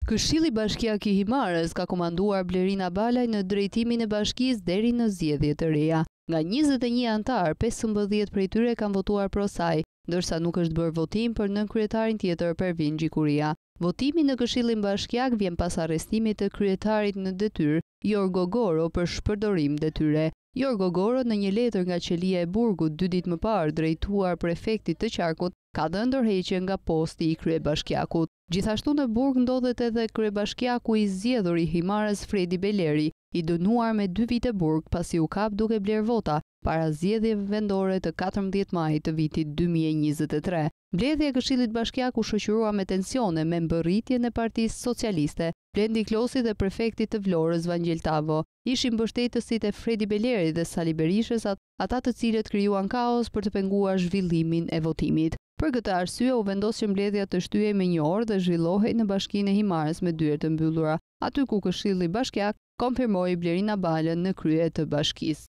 Këshilli Bashkiak i Himarës ka komanduar Blerina Balaj në drejtimin e bashkisë deri në zgjedhje të reja. Nga 21 antar, 15 prej tyre kanë votuar pro saj, ndërsa nuk është bërë votim për nënkryetarin tjetër Pervin Gjikuria. Votimi në Këshillin Bashkiak vjen pas arrestimit të kryetarit në detyrë, Jorgo Goro, për shpërdorim detyre. Jorgo Goro në një letër nga qelia e Burgut 2 ditë më parë drejtuar prefektit të Qarkut, ka dhënë ndërheqje nga posti i kryebashkiakut. Gjithashtu në Burg ndodhet edhe kryebashkiaku i zgjedhur i Himarës Fredi Beleri, i dënuar me 2 vite burg pasi u kap duke bler vota para zgjedhjeve vendore të 14 majit të vitit 2023. Mbledhja e Këshillit Bashkiak u shoqërua me tensione me mbërritjen e Partisë Socialiste. Blendi Klosi dhe prefekti të Vlorës Vangel Tavo ishin mbështetësit e Fredi Belerit dhe Sali Berishës, ata të cilët krijuan kaos për të penguar zhvillimin e votimit. Për këtë arsye u vendos që mbledhja të shtyhej me 1 orë dhe zhvillohej në Bashkinë e Himarës me dyert të mbyllura, aty ku Këshilli Bashkiak konfirmoi Blerina Balën në krye të bashkisë.